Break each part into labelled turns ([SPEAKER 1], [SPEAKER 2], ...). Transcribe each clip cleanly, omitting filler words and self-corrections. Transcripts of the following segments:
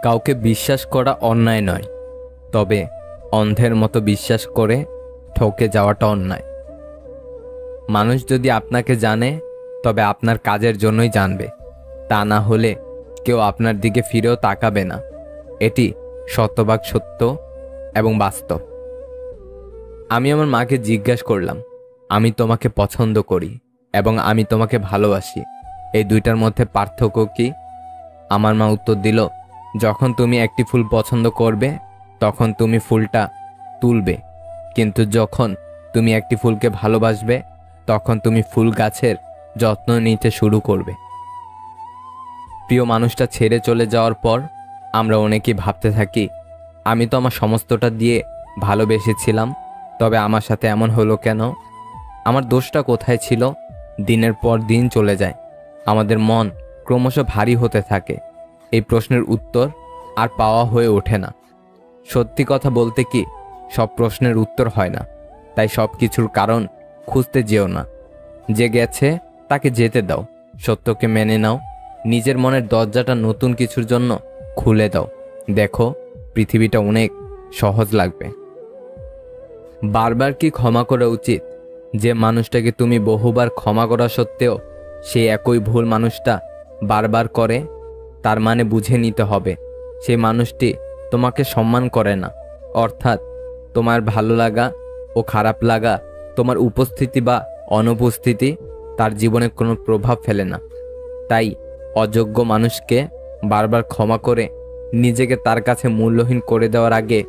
[SPEAKER 1] কাউকে বিশ্বাস করা অন্যায় নয়, তবে অন্ধের মতো বিশ্বাস করে ঠকে যাওয়াটা অন্যায়। মানুষ যদি আপনাকে জানে তবে আপনার কাজের জন্যই জানবে, তা না হলে কেউ আপনার দিকে ফিরেও তাকাবে না। এটি শতভাগ সত্য এবং বাস্তব। আমি আমার মাকে জিজ্ঞাসা করলাম, আমি তোমাকে পছন্দ করি এবং আমি তোমাকে ভালোবাসি, এই দুইটার মধ্যে পার্থক্য কি? আমার মা উত্তর দিল, যখন তুমি একটি ফুল পছন্দ করবে তখন তুমি ফুলটা তুলবে, কিন্তু যখন তুমি একটি ফুলকে ভালোবাসবে তখন তুমি ফুল গাছের যত্ন নিতে শুরু করবে। প্রিয় মানুষটা ছেড়ে চলে যাওয়ার পর আমরা অনেকেই ভাবতে থাকি, আমি তো আমার সমস্তটা দিয়ে ভালোবেসেছিলাম, তবে আমার সাথে এমন হলো কেন? আমার দোষটা কোথায় ছিল? দিনের পর দিন চলে যায়, আমাদের মন ক্রমশ ভারী হতে থাকে। এই প্রশ্নের উত্তর আর পাওয়া হয়ে ওঠে না। সত্যি কথা বলতে কি, সব প্রশ্নের উত্তর হয় না, তাই সব কিছুর কারণ খুঁজতে যেও না। যে গেছে তাকে যেতে দাও, সত্যকে মেনে নাও, নিজের মনের দরজাটা নতুন কিছুর জন্য খুলে দাও। দেখো, পৃথিবীটা অনেক সহজ লাগবে। বারবার কি ক্ষমা করা উচিত? যে মানুষটাকে তুমি বহুবার ক্ষমা করা সত্ত্বেও সেই একই ভুল মানুষটা বারবার করে, তার মানে বুঝে নিতে হবে সেই মানুষটি তোমাকে সম্মান করে না। অর্থাৎ তোমার ভালো লাগা ও খারাপ লাগা, তোমার উপস্থিতি বা অনুপস্থিতি তার জীবনে কোনো প্রভাব ফেলে না। তাই অযোগ্য মানুষকে বারবার ক্ষমা করে নিজেকে তার কাছে মূল্যহীন করে দেওয়ার আগে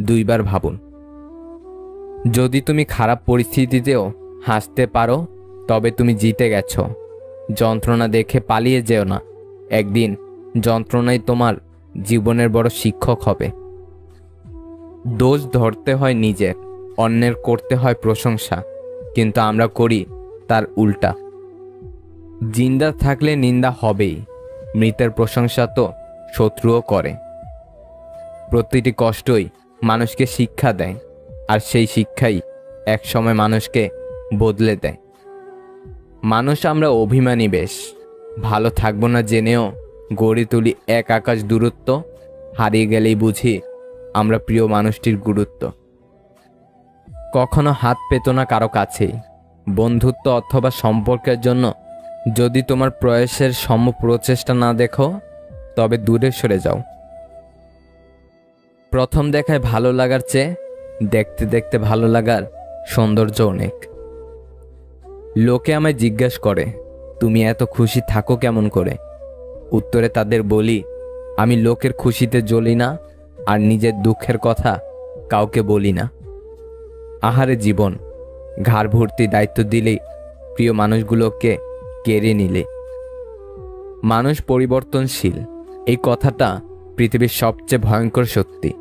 [SPEAKER 1] দুইবার ভাবুন। যদি তুমি খারাপ পরিস্থিতিতেও হাসতে পারো তবে তুমি জিতে গেছো। যন্ত্রণা দেখে পালিয়ে যেও না, একদিন যন্ত্রণাই তোমার জীবনের বড় শিক্ষক হবে। দোষ ধরতে হয় নিজের, অন্যের করতে হয় প্রশংসা, কিন্তু আমরা করি তার উল্টা। জিন্দা থাকলে নিন্দা হবেই, মৃতের প্রশংসা তো শত্রুও করে। প্রতিটি কষ্টই মানুষকে শিক্ষা দেয়, আর সেই শিক্ষাই একসময় মানুষকে বদলে দেয়। মানুষ আমরা অভিমানী বেশ, ভালো থাকবো না জেনেও গড়ে তুলি এক আকাশ দূরত্ব, হারিয়ে গেলেই বুঝি আমরা প্রিয় মানুষটির গুরুত্ব। কখনো হাত পেত না কারো কাছেই, বন্ধুত্ব অথবা সম্পর্কের জন্য যদি তোমার প্রয়াসের সম প্রচেষ্টা না দেখো তবে দূরে সরে যাও। প্রথম দেখায় ভালো লাগার চেয়ে দেখতে দেখতে ভালো লাগার সৌন্দর্য অনেক। লোকে আমায় জিজ্ঞাসা করে, তুমি এত খুশি থাকো কেমন করে? উত্তরে তাদের বলি, আমি লোকের খুশিতে জ্বলি না, আর নিজের দুঃখের কথা কাউকে বলি না। আহারে জীবন, ঘাড় ভর্তি দায়িত্ব দিলেই প্রিয় মানুষগুলোকে কেড়ে নিলে। মানুষ পরিবর্তনশীল, এই কথাটা পৃথিবীর সবচেয়ে ভয়ঙ্কর সত্যি।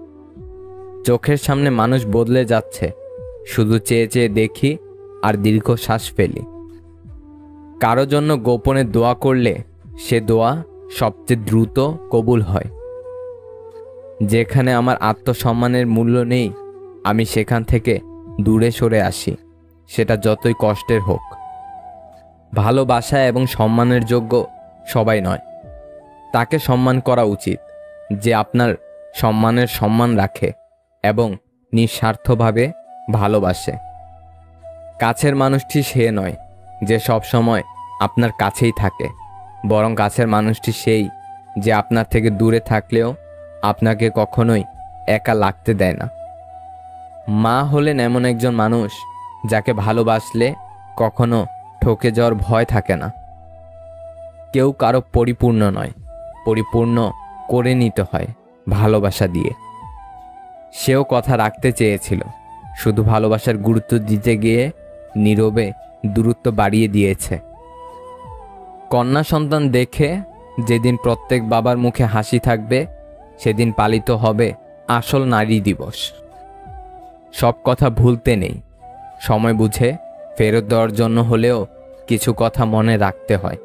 [SPEAKER 1] চোখের সামনে মানুষ বদলে যাচ্ছে, শুধু চেয়ে চেয়ে দেখি আর দীর্ঘশ্বাস ফেলি। কারো জন্য গোপনে দোয়া করলে সে দোয়া সবচেয়ে দ্রুত কবুল হয়। যেখানে আমার আত্মসম্মানের মূল্য নেই, আমি সেখান থেকে দূরে সরে আসি, সেটা যতই কষ্টের হোক। ভালোবাসা এবং সম্মানের যোগ্য সবাই নয়। তাকে সম্মান করা উচিত যে আপনার সম্মানের সম্মান রাখে এবং নিঃস্বার্থভাবে ভালোবাসে। কাছের মানুষটি সে নয় যে সব সময় আপনার কাছেই থাকে, বরং কাছের মানুষটি সেই যে আপনার থেকে দূরে থাকলেও আপনাকে কখনোই একা লাগতে দেয় না। মা হলেন এমন একজন মানুষ যাকে ভালোবাসলে কখনো ঠকে যাওয়ার ভয় থাকে না। কেউ কারো পরিপূর্ণ নয়, পরিপূর্ণ করে নিতে হয় ভালোবাসা দিয়ে। সেও কথা রাখতে চেয়েছিল, শুধু ভালোবাসার গুরুত্ব দিতে গিয়ে নীরবে দূরত্ব বাড়িয়ে দিয়েছে। কন্যা সন্তান দেখে যেদিন প্রত্যেক বাবার মুখে হাসি থাকবে সেদিন পালিত হবে আসল নারী দিবস। সব কথা ভুলতে নেই, সময় বুঝে ফেরত দেওয়ার জন্য হলেও কিছু কথা মনে রাখতে হয়।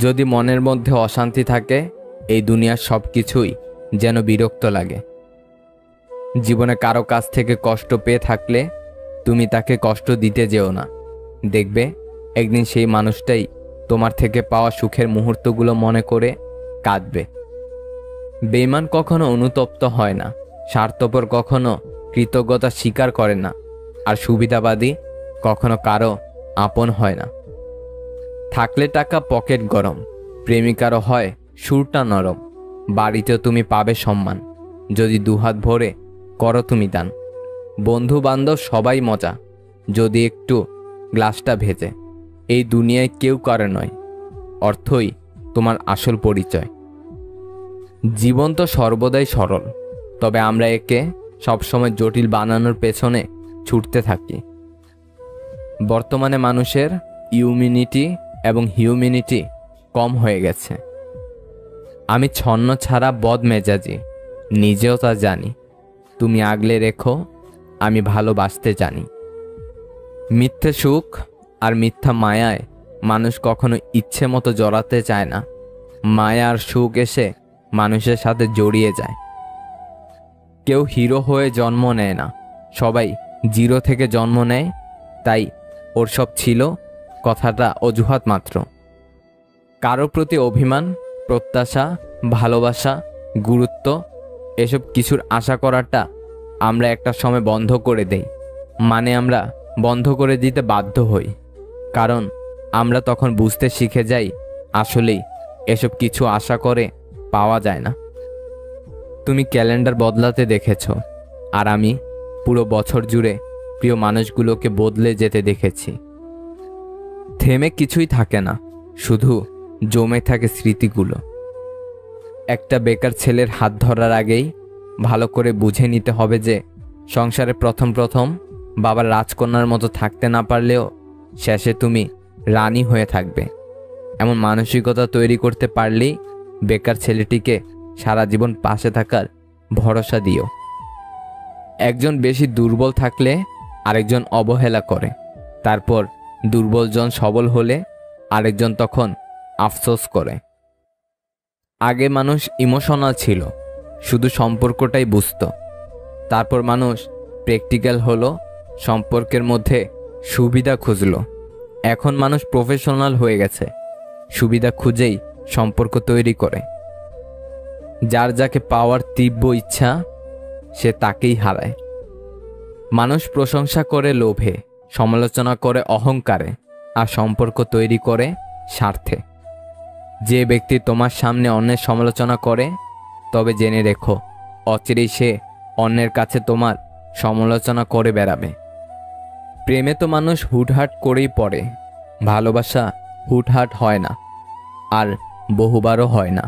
[SPEAKER 1] যদি মনের মধ্যে অশান্তি থাকে, এই দুনিয়ার সব কিছুই যেন বিরক্ত লাগে। জীবনে কারো কাছ থেকে কষ্ট পেয়ে থাকলে তুমি তাকে কষ্ট দিতে যেও না, দেখবে একদিন সেই মানুষটাই তোমার থেকে পাওয়া সুখের মুহূর্তগুলো মনে করে কাঁদবে। বেঈমান কখনো অনুতপ্ত হয় না, স্বার্থপর কখনো কৃতজ্ঞতা স্বীকার করে না, আর সুবিধাবাদী কখনো কারো আপন হয় না। থাকলে টাকা পকেট গরম, প্রেমিকারও হয় সুরটা নরম। বাড়িতেও তুমি পাবে সম্মান, যদি দুহাত ভরে করো তুমি দান। বন্ধু বান্ধব সবাই মজা, যদি একটু গ্লাসটা ভেজে। এই দুনিয়ায় কেউ কারো নয়, অর্থই তোমার আসল পরিচয়। জীবন তো সর্বদাই সরল, তবে আমরা একে সবসময় জটিল বানানোর পেছনে ছুটতে থাকি। বর্তমানে মানুষের ইউমিনিটি এবং হিউম্যানিটি কম হয়ে গেছে। আমি ছন্ন ছাড়া বদমেজাজি, নিজেও তা জানি। তুমি আগলে রেখো, আমি ভালোবাসতে জানি। মিথ্যে সুখ আর মিথ্যা মায়ায় মানুষ কখনো ইচ্ছে মতো জড়াতে চায় না। মায়া আর সুখ এসে মানুষের সাথে জড়িয়ে যায়। কেউ হিরো হয়ে জন্ম নেয় না, সবাই জিরো থেকে জন্ম নেয়। তাই ওর সব ছিল কথাটা অজুহাত মাত্র। কারো প্রতি অভিমান, প্রত্যাশা, ভালোবাসা, গুরুত্ব এসব কিছুর আশা করাটা আমরা একটা সময় বন্ধ করে দেই। মানে আমরা বন্ধ করে দিতে বাধ্য হই, কারণ আমরা তখন বুঝতে শিখে যাই আসলেই এসব কিছু আশা করে পাওয়া যায় না। তুমি ক্যালেন্ডার বদলাতে দেখেছ, আর আমি পুরো বছর জুড়ে প্রিয় মানুষগুলোকে বদলে যেতে দেখেছি। থেমে কিছুই থাকে না, শুধু জমে থাকে স্মৃতিগুলো। একটা বেকার ছেলের হাত ধরার আগেই ভালো করে বুঝে নিতে হবে যে সংসারে প্রথম প্রথম বাবার রাজকন্যার মতো থাকতে না পারলেও শেষে তুমি রানী হয়ে থাকবে। এমন মানসিকতা তৈরি করতে পারলেই বেকার ছেলেটিকে সারা জীবন পাশে থাকার ভরসা দিও। একজন বেশি দুর্বল থাকলে আরেকজন অবহেলা করে, তারপর দুর্বলজন সবল হলে আরেকজন তখন আফসোস করে। আগে মানুষ ইমোশনাল ছিল, শুধু সম্পর্কটাই বুঝতো। তারপর মানুষ প্র্যাকটিক্যাল হলো, সম্পর্কের মধ্যে সুবিধা খুঁজলো। এখন মানুষ প্রফেশনাল হয়ে গেছে, সুবিধা খুঁজেই সম্পর্ক তৈরি করে। যার যাকে পাওয়ার তীব্র ইচ্ছা, সে তাকেই হারায়। মানুষ প্রশংসা করে লোভে, সমালোচনা করে অহংকারে, আর সম্পর্ক তৈরি করে স্বার্থে। যে ব্যক্তি তোমার সামনে অন্যের সমালোচনা করে, তবে জেনে রেখো অচিরেই সে অন্যের কাছে তোমার সমালোচনা করে বেড়াবে। প্রেমে তো মানুষ হুটহাট করেই পড়ে, ভালোবাসা হুটহাট হয় না, আর বহুবারও হয় না।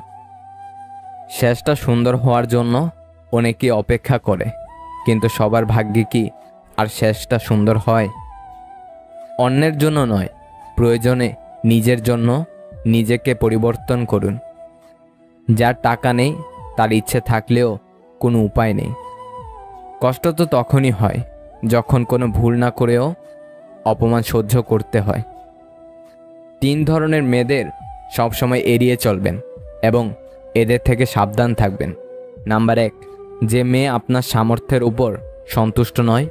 [SPEAKER 1] শেষটা সুন্দর হওয়ার জন্য অনেকে অপেক্ষা করে, কিন্তু সবার ভাগ্যে কি আর শেষটা সুন্দর হয়? অন্যের জন্য নয়, প্রয়োজনে নিজের জন্য নিজেকে পরিবর্তন করুন। যার টাকা নেই তার ইচ্ছে থাকলেও কোনো উপায় নেই। কষ্ট তো তখনই হয় যখন কোনো ভুল না করেও অপমান সহ্য করতে হয়। 3 ধরনের মেয়েদের সবসময় এড়িয়ে চলবেন এবং এদের থেকে সাবধান থাকবেন। নাম্বার 1, যে মেয়ে আপনার সামর্থ্যের উপর সন্তুষ্ট নয়।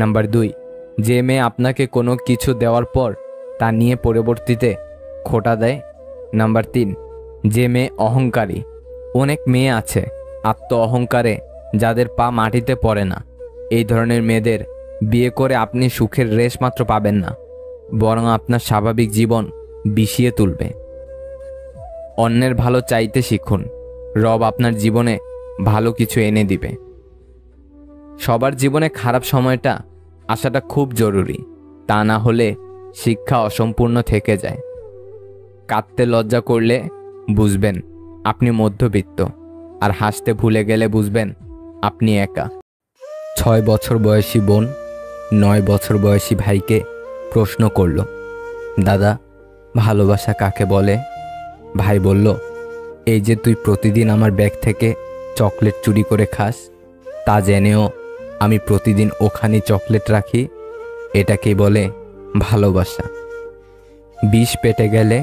[SPEAKER 1] নাম্বার 2, যে মেয়ে আপনাকে কোনো কিছু দেওয়ার পর তা নিয়ে পরবর্তীতে খোঁটা দেয়। নাম্বার 3, যে মেয়ে অহংকারী। অনেক মেয়ে আছে আত্ম অহংকারে যাদের পা মাটিতে পড়ে না। এই ধরনের মেয়েদের বিয়ে করে আপনি সুখের রেশ মাত্র পাবেন না, বরং আপনার স্বাভাবিক জীবন বিষিয়ে তুলবে। অন্যের ভালো চাইতে শিখুন, রব আপনার জীবনে ভালো কিছু এনে দিবে। সবার জীবনে খারাপ সময়টা আসাটা খুব জরুরি, তা না হলে শিক্ষা অসম্পূর্ণ থেকে যায়। কাঁদতে লজ্জা করলে বুঝবেন আপনি মধ্যবিত্ত, আর হাসতে ভুলে গেলে বুঝবেন আপনি একা। 6 বছর বয়সী বোন 9 বছর বয়সী ভাইকে প্রশ্ন করল, দাদা ভালোবাসা কাকে বলে? ভাই বলল, এই যে তুই প্রতিদিন আমার ব্যাগ থেকে চকলেট চুরি করে খাস, তা জেনেও আমি প্রতিদিন ওখানে চকলেট রাখি, এটাকেই বলে ভালোবাসা। বিষ পেটে গেলে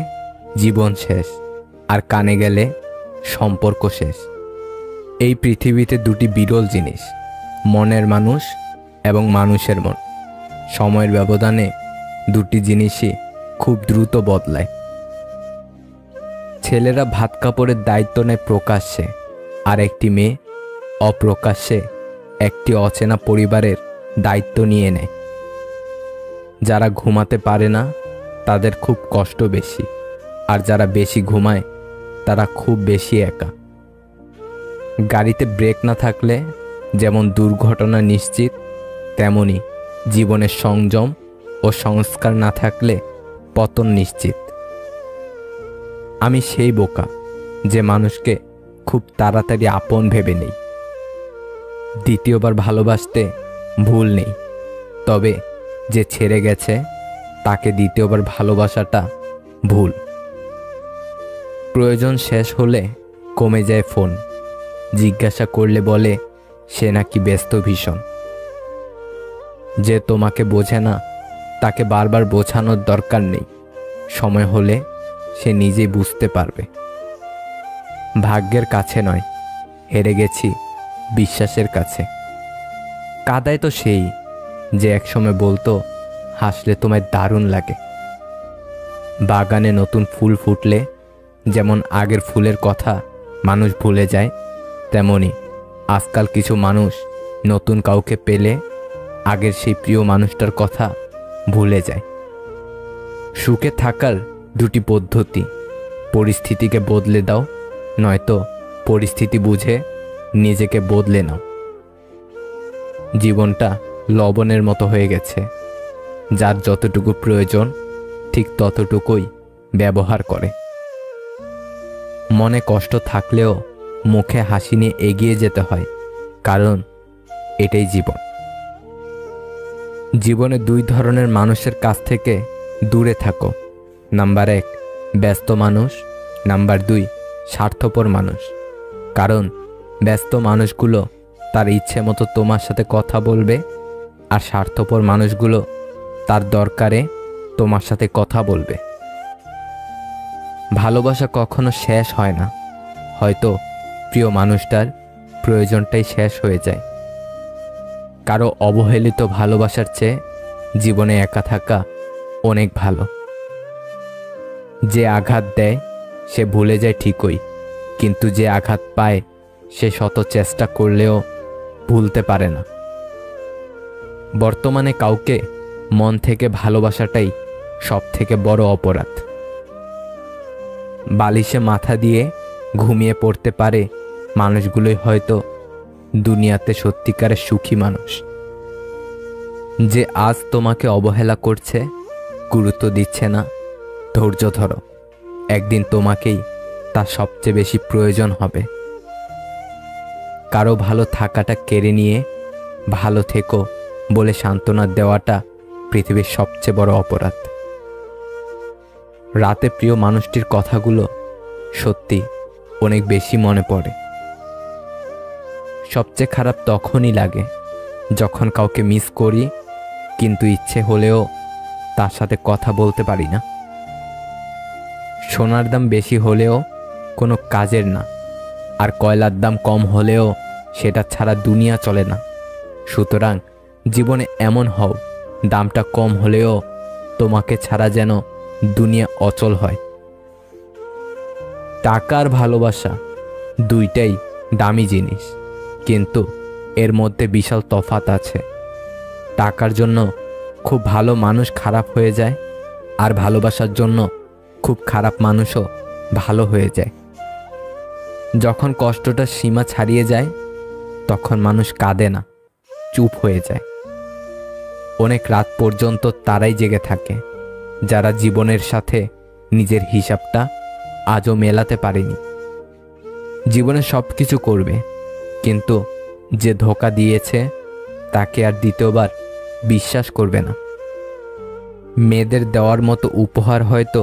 [SPEAKER 1] জীবন শেষ, আর কানে গেলে সম্পর্ক শেষ। এই পৃথিবীতে 2টি বিরল জিনিস, মনের মানুষ এবং মানুষের মন। সময়ের ব্যবধানে 2টি জিনিসই খুব দ্রুত বদলায়। ছেলেরা ভাত কাপড়ের দায়িত্ব নেয় প্রকাশ্যে, আর একটি মেয়ে অপ্রকাশ্যে একটি অচেনা পরিবারের দায়িত্ব নিয়ে নেয়। যারা ঘুমাতে পারে না তাদের খুব কষ্ট বেশি, আর যারা বেশি ঘুমায় তারা খুব বেশি একা। গাড়িতে ব্রেক না থাকলে যেমন দুর্ঘটনা নিশ্চিত, তেমনি জীবনের সংযম ও সংস্কার না থাকলে পতন নিশ্চিত। আমি সেই বোকা যে মানুষকে খুব তাড়াতাড়ি আপন ভেবে নেই। দ্বিতীয়বার ভালোবাসতে ভুল নেই, তবে যে ছেড়ে গেছে তাকে দ্বিতীয়বার ভালোবাসাটা ভুল। প্রয়োজন শেষ হলে কমে যায় ফোন, জিজ্ঞাসা করলে বলে সে নাকি ব্যস্ত ভীষণ। যে তোমাকে বোঝে না তাকে বারবার বোঝানোর দরকার নেই, সময় হলে সে নিজেই বুঝতে পারবে। ভাগ্যের কাছে নয়, হেরে গেছি বিশ্বাসের কাছে। কাদায় তো সেই যে একসময় বলতো হাসলে তোমায় দারুণ লাগে। বাগানে নতুন ফুল ফুটলে যেমন আগের ফুলের কথা মানুষ ভুলে যায়, তেমনি আজকাল কিছু মানুষ নতুন কাউকে পেলে আগের সেই প্রিয় মানুষটার কথা ভুলে যায়। সুখে থাকার দুটি পদ্ধতি: পরিস্থিতিকে বদলে দাও, নয়তো পরিস্থিতি বুঝে নিজেকে বদলে নাও। জীবনটা লবণের মতো হয়ে গেছে, যার যতটুকু প্রয়োজন ঠিক ততটুকুই ব্যবহার করে। মনে কষ্ট থাকলেও মুখে হাসি নিয়ে এগিয়ে যেতে হয়, কারণ এটাই জীবন। জীবনে দুই ধরনের মানুষের কাছ থেকে দূরে থাকো। নাম্বার 1 ব্যস্ত মানুষ, নাম্বার 2 স্বার্থপর মানুষ। কারণ ব্যস্ত মানুষগুলো তার ইচ্ছে মতো তোমার সাথে কথা বলবে, আর স্বার্থপর মানুষগুলো তার দরকারে তোমার সাথে কথা বলবে। ভালোবাসা কখনো শেষ হয় না, হয়তো প্রিয় মানুষটার প্রয়োজনটাই শেষ হয়ে যায়। কারো অবহেলিত ভালোবাসার চেয়ে জীবনে একা থাকা অনেক ভালো। যে আঘাত দেয় সে ভুলে যায় ঠিকই, কিন্তু যে আঘাত পায় সে শত চেষ্টা করলেও ভুলতে পারে না। বর্তমানে কাউকে মন থেকে ভালোবাসাটাই সব থেকে বড় অপরাধ। বালিশে মাথা দিয়ে ঘুমিয়ে পড়তে পারে মানুষগুলোই হয়তো দুনিয়াতে সত্যিকারের সুখী মানুষ। যে আজ তোমাকে অবহেলা করছে, গুরুত্ব দিচ্ছে না, ধৈর্য ধরো, একদিন তোমাকেই তার সবচেয়ে বেশি প্রয়োজন হবে। কারো ভালো থাকাটা কেড়ে নিয়ে ভালো থেকো বলে সান্ত্বনা দেওয়াটা পৃথিবীর সবচেয়ে বড় অপরাধ। রাতে প্রিয় মানুষটির কথাগুলো সত্যি অনেক বেশি মনে পড়ে। সবচেয়ে খারাপ তখনই লাগে যখন কাউকে মিস করি, কিন্তু ইচ্ছে হলেও তার সাথে কথা বলতে পারি না। সোনার দাম বেশি হলেও কোনো কাজের না, আর কয়লার দাম কম হলেও সেটা ছাড়া দুনিয়া চলে না। সুতরাং জীবনে এমন হও, দামটা কম হলেও তোমাকে ছাড়া যেন দুনিয়া অচল হয়। টাকা আর ভালোবাসা দুইটাই দামি জিনিস, কিন্তু এর মধ্যে বিশাল তফাৎ আছে। টাকার জন্য খুব ভালো মানুষ খারাপ হয়ে যায়, আর ভালোবাসার জন্য খুব খারাপ মানুষও ভালো হয়ে যায়। যখন কষ্টটা সীমা ছাড়িয়ে যায় তখন মানুষ কাঁদে না, চুপ হয়ে যায়। অনেক রাত পর্যন্ত তারাই জেগে থাকে যারা জীবনের সাথে নিজের হিসাবটা আজও মেলাতে পারেনি। জীবনে সব কিছু করবে, কিন্তু যে ধোঁকা দিয়েছে তাকে আর দ্বিতীয়বার বিশ্বাস করবে না। মেয়েদের দেওয়ার মতো উপহার হয়তো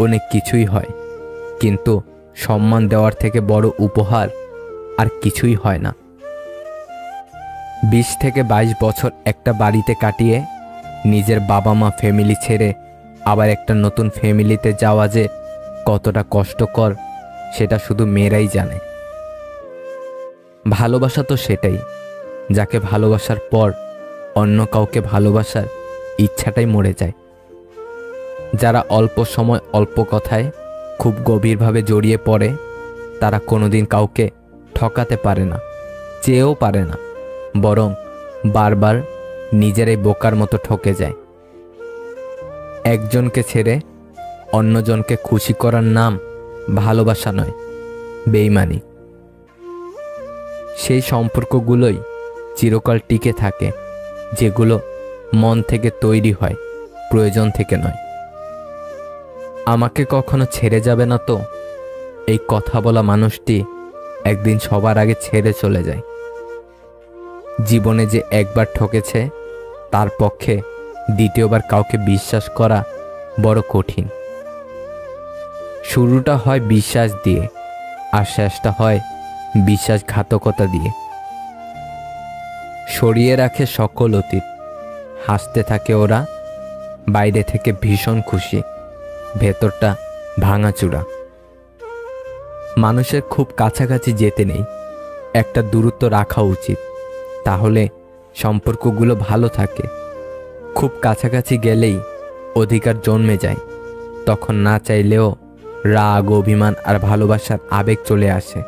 [SPEAKER 1] অনেক কিছুই হয়, কিন্তু সম্মান দেওয়ার থেকে বড় উপহার আর কিছুই হয় না। 20 থেকে 22 বছর একটা বাড়িতে কাটিয়ে নিজের বাবা মা ফ্যামিলি ছেড়ে আবার একটা নতুন ফ্যামিলিতে যাওয়া যে কতটা কষ্টকর সেটা শুধু মেয়েরাই জানে। ভালোবাসা তো সেটাই, যাকে ভালোবাসার পর অন্য কাউকে ভালোবাসার ইচ্ছাটাই মরে যায়। যারা অল্প সময় অল্প কথায় খুব গভীরভাবে জড়িয়ে পড়ে তারা কোনোদিন কাউকে ঠকাতে পারে না, চেয়েও পারে না, বরং বারবার নিজেরাই বোকার মতো ঠকে যায়। একজনকে ছেড়ে অন্যজনকে খুশি করার নাম ভালোবাসা নয়, বেইমানি। সেই সম্পর্কগুলোই চিরকাল টিকে থাকে, যেগুলো মন থেকে তৈরি হয়, প্রয়োজন থেকে নয়। আমাকে কখনো ছেড়ে যাবে না তো, এই কথা বলা মানুষটি একদিন সবার আগে ছেড়ে চলে যায়। জীবনে যে একবার ঠকেছে, তার পক্ষে দ্বিতীয়বার কাউকে বিশ্বাস করা বড় কঠিন। শুরুটা হয় বিশ্বাস দিয়ে, আর শেষটা হয় বিশ্বাসঘাতকতা দিয়ে। সরিয়ে রাখে সকল অতীত, হাসতে থাকে ওরা, বাইরে থেকে ভীষণ খুশি, ভেতরটা ভাঙাচূড়া। মানুষের খুব কাছাকাছি যেতে নেই, একটা দূরত্ব রাখা উচিত, তাহলে সম্পর্কগুলো ভালো থাকে। খুব কাছাকাছি গেলেই অধিকার জন্মে যায়, তখন না চাইলেও রাগ, অভিমান আর ভালোবাসার আবেগ চলে আসে।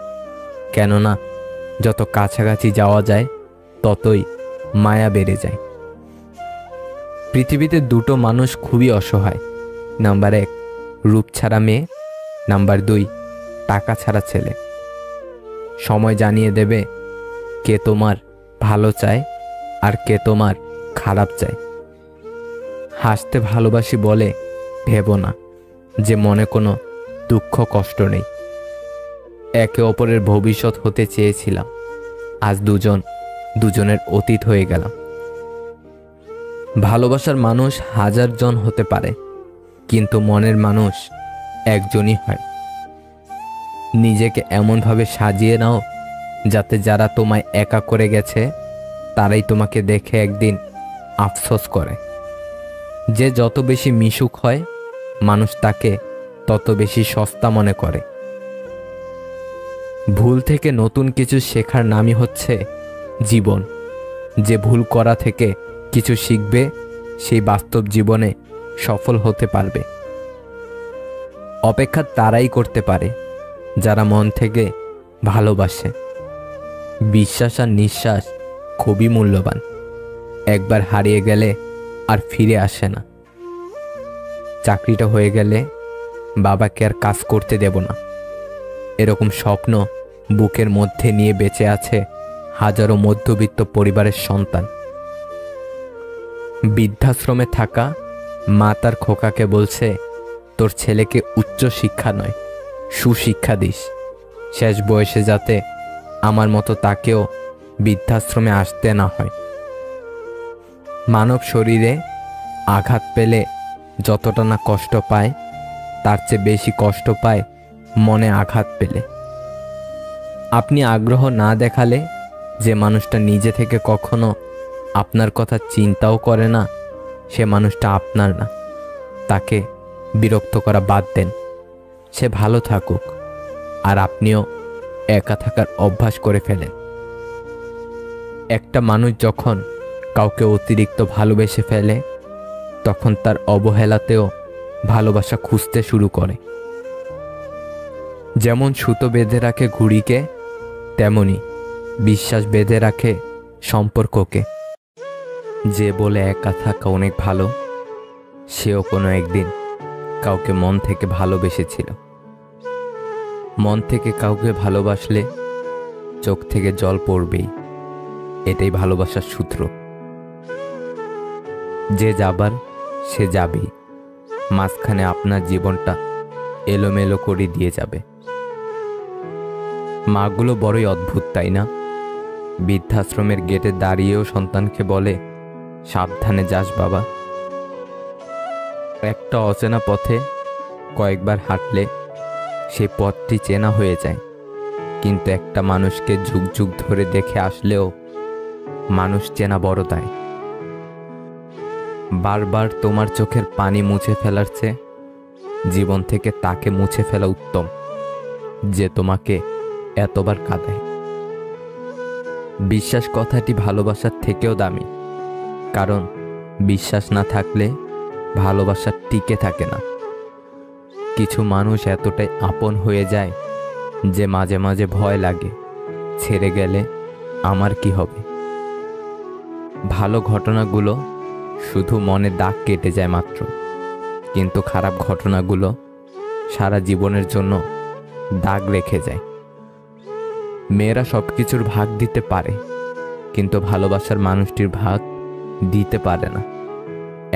[SPEAKER 1] কেননা যত কাছাকাছি যাওয়া যায় ততই মায়া বেড়ে যায়। পৃথিবীতে দুটো মানুষ খুবই অসহায়। নাম্বার 1 রূপ ছাড়া মেয়ে, নাম্বার 2 টাকা ছাড়া ছেলে। সময় জানিয়ে দেবে কে তোমার ভালো চায় আর কে তোমার খারাপ চায়। হাসতে ভালোবাসি বলে ভেবো না যে মনে কোনো দুঃখ কষ্ট নেই। একে অপরের ভবিষ্যৎ হতে চেয়েছিলাম, আজ দুজনের অতীত হয়ে গেলাম। ভালোবাসার মানুষ 1000 জন হতে পারে, কিন্তু মনের মানুষ একজনই হয়। নিজেকে এমনভাবে সাজিয়ে নাও যাতে যারা তোমায় একা করে গেছে তারাই তোমাকে দেখে একদিন আফসোস করে। যে যত বেশি মিশুক হয়, মানুষ তাকে তত বেশি সস্তা মনে করে। ভুল থেকে নতুন কিছু শেখার নামই হচ্ছে জীবন। যে ভুল করা থেকে কিছু শিখবে, সেই বাস্তব জীবনে সফল হতে পারবে। অপেক্ষা তারাই করতে পারে যারা মন থেকে ভালোবাসে। বিশ্বাস আর নিঃশ্বাস খুবই মূল্যবান, একবার হারিয়ে গেলে আর ফিরে আসে না। চাকরিটা হয়ে গেলে বাবাকে আর কাজ করতে দেব না, এরকম স্বপ্ন বুকের মধ্যে নিয়ে বেঁচে আছে হাজারো মধ্যবিত্ত পরিবারের সন্তান। বৃদ্ধাশ্রমে থাকা মা তার খোকাকে বলছে, তোর ছেলেকে উচ্চ শিক্ষা নয়, সুশিক্ষা দিস, শেষ বয়সে যাতে আমার মতো তাকেও বৃদ্ধাশ্রমে আসতে না হয়। মানব শরীরে আঘাত পেলে যতটা না কষ্ট পায়, তার চেয়ে বেশি কষ্ট পায় মনে আঘাত পেলে। আপনি আগ্রহ না দেখালে যে মানুষটা নিজে থেকে কখনো আপনার কথা চিন্তাও করে না, সে মানুষটা আপনার না। তাকে বিরক্ত করা বাদ দেন, সে ভালো থাকুক, আর আপনিও একা থাকার অভ্যাস করে ফেলেন। একটা মানুষ যখন কাউকে অতিরিক্ত ভালোবেসে ফেলে, তখন তার অবহেলাতেও ভালোবাসা খুঁজতে শুরু করে। যেমন সুতো বেঁধে রাখে ঘুড়িকে, তেমনি বিশ্বাস বেঁধে রাখে সম্পর্ককে। যে বলে একা থাকা অনেক ভালো, সেও কোনো একদিন কাউকে মন থেকে ভালোবেসেছিল। মন থেকে কাউকে ভালোবাসলে চোখ থেকে জল পড়বেই, এটাই ভালোবাসার সূত্র। যে যাবার সে যাবেই, মাঝখানে আপনার জীবনটা এলোমেলো করে দিয়ে যাবে। মাগুলো বড়ই অদ্ভুত, তাই না? বৃদ্ধাশ্রমের গেটে দাঁড়িয়েও সন্তানকে বলে, সাবধানে যাস বাবা। একটা অচেনা পথে কয়েকবার হাঁটলে সেই পথটি চেনা হয়ে যায়, কিন্তু একটা মানুষকে যুগ যুগ ধরে দেখে আসলেও মানুষ চেনা বড় দায়। বারবার তোমার চোখের পানি মুছে ফেলার চেয়ে জীবন থেকে তাকে মুছে ফেলা উত্তম, যে তোমাকে এতবার কাঁদায়। বিশ্বাস কথাটি ভালোবাসার থেকেও দামি, কারণ বিশ্বাস না থাকলে ভালোবাসা টিকে থাকে না। কিছু মানুষ এতটাই আপন হয়ে যায় যে মাঝে মাঝে ভয় লাগে ছেড়ে গেলে আমার কি হবে? ভালো ঘটনাগুলো শুধু মনে দাগ কেটে যায় মাত্র, কিন্তু খারাপ ঘটনাগুলো সারা জীবনের জন্য দাগ রেখে যায়। মেয়েরা সব কিছুর ভাগ দিতে পারে, কিন্তু ভালোবাসার মানুষটির ভাগ দিতে পারে না।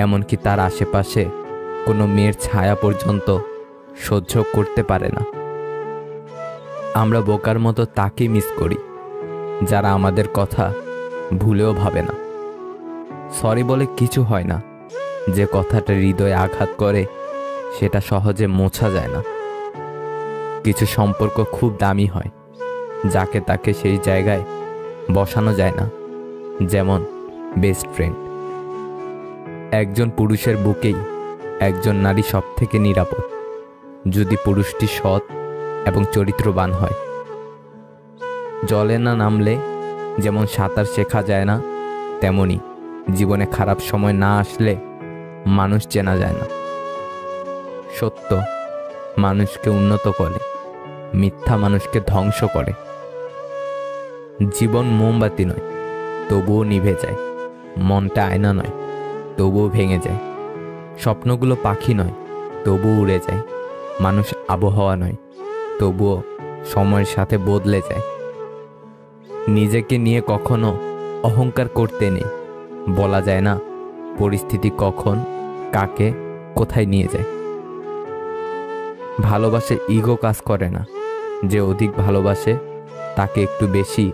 [SPEAKER 1] এমনকি তার আশেপাশে কোনো মেয়ের ছায়া পর্যন্ত সহ্য করতে পারে না। আমরা বোকার মতো তাকে মিস করি যারা আমাদের কথা ভুলেও ভাবে না। সরি বলে কিছু হয় না, যে কথাটা হৃদয়ে আঘাত করে সেটা সহজে মোছা যায় না। কিছু সম্পর্ক খুব দামি হয়, যাকে তাকে সেই জায়গায় বসানো যায় না, যেমন বেস্ট ফ্রেন্ড। একজন পুরুষের বুকেই একজন নারী সব থেকে নিরাপদ, যদি পুরুষটি সৎ এবং চরিত্রবান হয়। জলে না নামলে যেমন সাঁতার শেখা যায় না, তেমনি জীবনে খারাপ সময় না আসলে মানুষ চেনা যায় না। সত্য মানুষকে উন্নত করে, মিথ্যা মানুষকে ধ্বংস করে। জীবন মোমবাতি নয়, তবুও নিভে যায়। মনটা আয়না নয়, তবুও ভেঙে যায়। স্বপ্নগুলো পাখি নয়, তবুও উড়ে যায়। মানুষ আবহাওয়া নয়, তবুও সময়ের সাথে বদলে যায়। নিজেকে নিয়ে কখনো অহংকার করতে নেই। বলা যায় না পরিস্থিতি কখন কাকে কোথায় নিয়ে যায়। ভালোবাসে ইগো কাজ করে না। যে অধিক ভালোবাসে তাকে একটু বেশি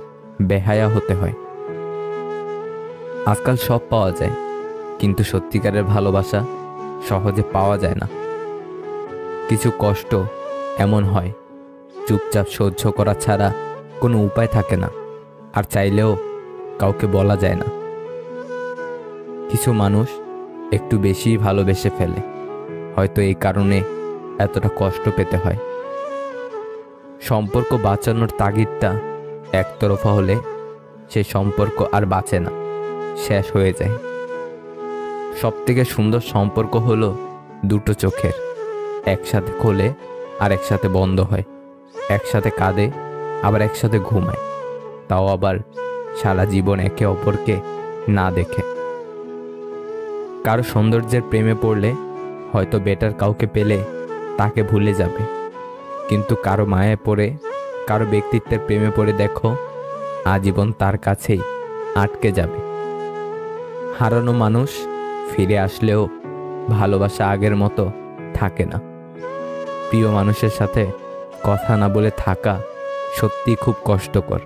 [SPEAKER 1] বেহায়া হতে হয়। আজকাল সব পাওয়া যায়, কিন্তু সত্যিকারের ভালোবাসা সহজে পাওয়া যায় না। কিছু কষ্ট এমন হয় চুপচাপ সহ্য করা ছাড়া কোনো উপায় থাকে না, আর চাইলেও কাউকে বলা যায় না। কিছু মানুষ একটু বেশি ভালোবেসে ফেলে, হয়তো এই কারণে এতটা কষ্ট পেতে হয়। সম্পর্ক বাঁচানোর তাগিদটা একতরফা হলে সেই সম্পর্ক আর বাঁচে না, শেষ হয়ে যায়। সবথেকে সুন্দর সম্পর্ক হলো দুটো চোখের, একসাথে খোলে আর একসাথে বন্ধ হয়, একসাথে কাঁদে আবার একসাথে ঘুমায়, তাও আবার সারা জীবন একে অপরকে না দেখে। কারো সৌন্দর্যের প্রেমে পড়লে হয়তো বেটার কাউকে পেলে তাকে ভুলে যাবে, কিন্তু কারো মায়ায় পড়ে, কারো ব্যক্তিত্বের প্রেমে পড়ে দেখো আজীবন তার কাছেই আটকে যাবে। হারানো মানুষ ফিরে আসলেও ভালোবাসা আগের মতো থাকে না। প্রিয় মানুষের সাথে কথা না বলে থাকা সত্যি খুব কষ্টকর।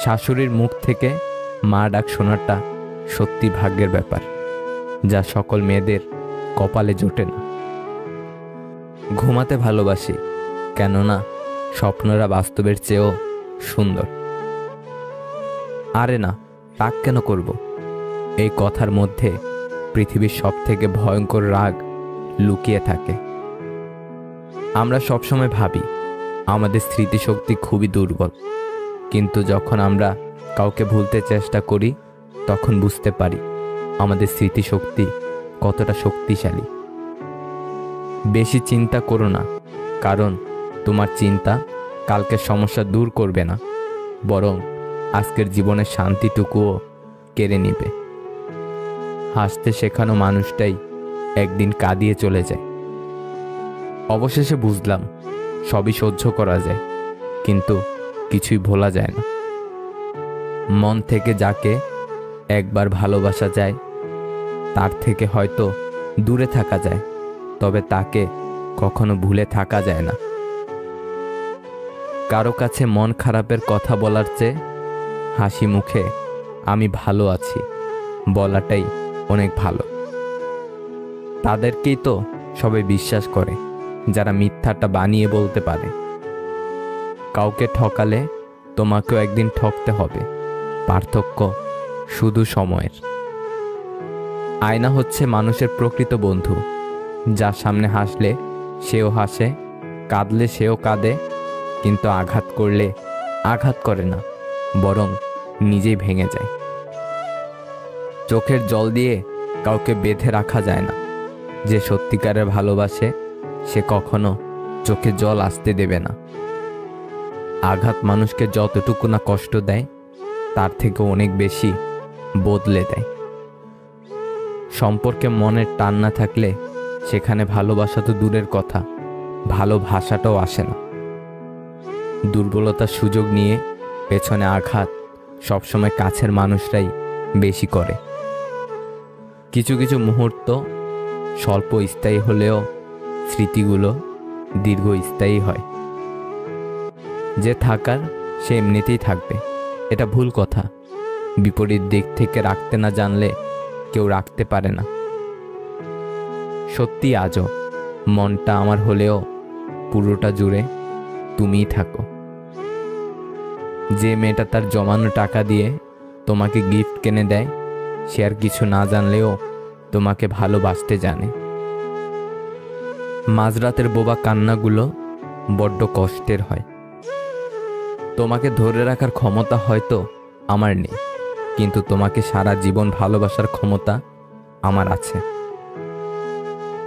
[SPEAKER 1] শাশুড়ির মুখ থেকে মা ডাক শোনাটা সত্যি ভাগ্যের ব্যাপার, যা সকল মেয়েদের কপালে জোটে না। ঘুমাতে ভালোবাসি, কেননা স্বপ্নরা বাস্তবের চেয়েও সুন্দর। আরে না, রাগ কেন করব? এই কথার মধ্যে পৃথিবীর সব থেকে ভয়ঙ্কর রাগ লুকিয়ে থাকে। আমরা সবসময় ভাবি আমাদের স্মৃতিশক্তি খুবই দুর্বল, কিন্তু যখন আমরা কাউকে ভুলতে চেষ্টা করি তখন বুঝতে পারি আমাদের স্মৃতিশক্তি কতটা শক্তিশালী। বেশি চিন্তা করো না, কারণ তোমার চিন্তা কালকের সমস্যা দূর করবে না, বরং আজকের জীবনের শান্তিটুকুও কেড়ে নিবে। হাসতে শেখানো মানুষটাই একদিন কাঁদিয়ে চলে যায়। অবশেষে বুঝলাম সবই সহ্য করা যায়, কিন্তু কিছুই ভোলা যায় না। মন থেকে যাকে একবার ভালোবাসা যায় তার থেকে হয়তো দূরে থাকা যায়, তবে তাকে কখনো ভুলে থাকা যায় না। কারো কাছে মন খারাপের কথা বলার চেয়ে হাসি মুখে আমি ভালো আছি বলাটাই অনেক ভালো। তাদেরকেই তো সবাই বিশ্বাস করে যারা মিথ্যাটা বানিয়ে বলতে পারে। কাউকে ঠকালে তোমাকেও একদিন ঠকতে হবে, পার্থক্য শুধু সময়ের। আয়না হচ্ছে মানুষের প্রকৃত বন্ধু, যার সামনে হাসলে সেও হাসে, কাঁদলে সেও কাঁদে, কিন্তু আঘাত করলে আঘাত করে না, বরং নিজেই ভেঙে যায়। চোখের জল দিয়ে কাউকে বেঁধে রাখা যায় না। যে সত্যিকারের ভালোবাসে সে কখনো চোখে জল আসতে দেবে না। আঘাত মানুষকে যতটুকু না কষ্ট দেয় তার থেকে অনেক বেশি বদলে দেয়। সম্পর্কে মনের টান না থাকলে সেখানে ভালোবাসা তো দূরের কথা, ভালো ভাষাটাও আসে না। দুর্বলতার সুযোগ নিয়ে পেছনে আঘাত সবসময় কাছের মানুষরাই বেশি করে। কিছু কিছু মুহূর্ত স্বল্প স্থায়ী হলেও স্মৃতিগুলো দীর্ঘস্থায়ী হয়। যে থাকার সে এমনিতেই থাকবে, এটা ভুল কথা। বিপরীত দিক থেকে রাখতে না জানলে কেউ রাখতে পারে না। সত্যি আজও মনটা আমার হলেও পুরোটা জুড়ে তুমিই থাকো। যে মেয়েটা তার জমানো টাকা দিয়ে তোমাকে গিফট কিনে দেয়, সে আর কিছু না জানলেও তোমাকে ভালোবাসতে জানে। মাঝরাতের বোবা কান্নাগুলো বড্ড কষ্টের হয়। তোমাকে ধরে রাখার ক্ষমতা হয়তো আমার নেই, কিন্তু তোমাকে সারা জীবন ভালোবাসার ক্ষমতা আমার আছে।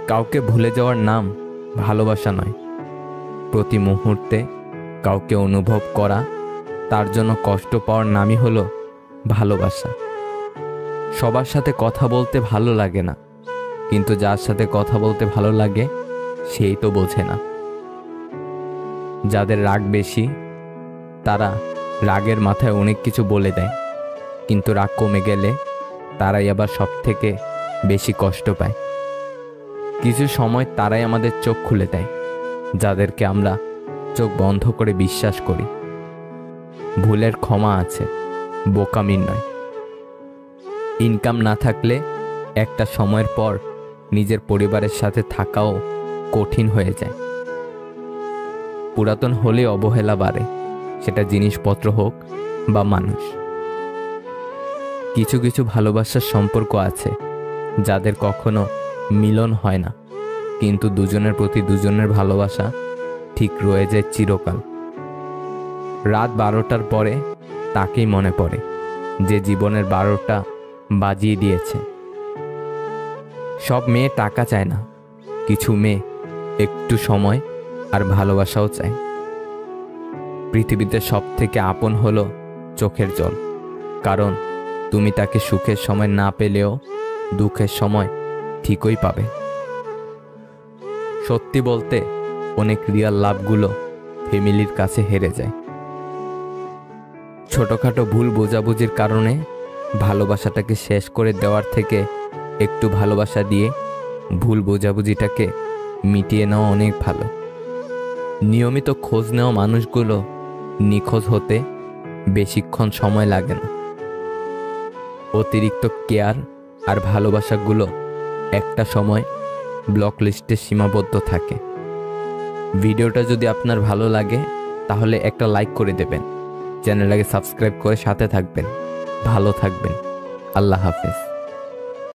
[SPEAKER 1] কাউকে ভুলে যাওয়ার নাম ভালোবাসা নয়। প্রতি মুহূর্তে কাউকে অনুভব করা, তার জন্য কষ্ট পাওয়ার নামই হলো ভালোবাসা। সবার সাথে কথা বলতে ভালো লাগে না, কিন্তু যার সাথে কথা বলতে ভালো লাগে সেই তো বোঝে না। যাদের রাগ বেশি তারা রাগের মাথায় অনেক কিছু বলে দেয়, কিন্তু রাগ কমে গেলে তারাই আবার সব থেকে বেশি কষ্ট পায়। কিছু সময় তারাই আমাদের চোখ খুলে দেয়, যাদেরকে আমরা চোখ বন্ধ করে বিশ্বাস করি। ভুলের ক্ষমা আছে, বোকামির নয়। ইনকাম না থাকলে একটা সময়ের পর নিজের পরিবারের সাথে থাকাও কঠিন হয়ে যায়। পুরাতন হলে অবহেলা বাড়ে, সেটা জিনিসপত্র হোক বা মানুষ। কিছু কিছু ভালোবাসার সম্পর্ক আছে যাদের কখনো মিলন হয় না, কিন্তু দুজনের প্রতি দুজনের ভালোবাসা ঠিক রয়ে যায় চিরকাল। রাত 12টার পরে তাকেই মনে পড়ে যে জীবনের 12টা বাজিয়ে দিয়েছে। সব মেয়ে টাকা চায় না, কিছু মেয়ে একটু সময় আর ভালোবাসাও চায়। পৃথিবীতে সব থেকে আপন হলো চোখের জল, কারণ তুমি তাকে সুখের সময় না পেলেও দুঃখের সময় ঠিকই পাবে। সত্যি বলতে অনেক রিয়াল লাভগুলো ফ্যামিলির কাছে হেরে যায়। ছোটখাটো ভুল বোঝাবুঝির কারণে ভালোবাসাটাকে শেষ করে দেওয়ার থেকে একটু ভালোবাসা দিয়ে ভুল বোঝাবুঝিটাকে মিটিয়ে নেওয়া অনেক ভালো। নিয়মিত খোঁজ নেওয়া মানুষগুলো নিখোঁজ হতে বেশিক্ষণ সময় লাগে না। অতিরিক্ত কেয়ার আর ভালোবাসাগুলো একটা সময় ব্লক লিস্টে সীমাবদ্ধ থাকে। ভিডিওটা যদি আপনার ভালো লাগে তাহলে একটা লাইক করে দেবেন, চ্যানেলটাকে সাবস্ক্রাইব করে সাথে থাকবেন। ভালো থাকবেন। আল্লাহ হাফেজ।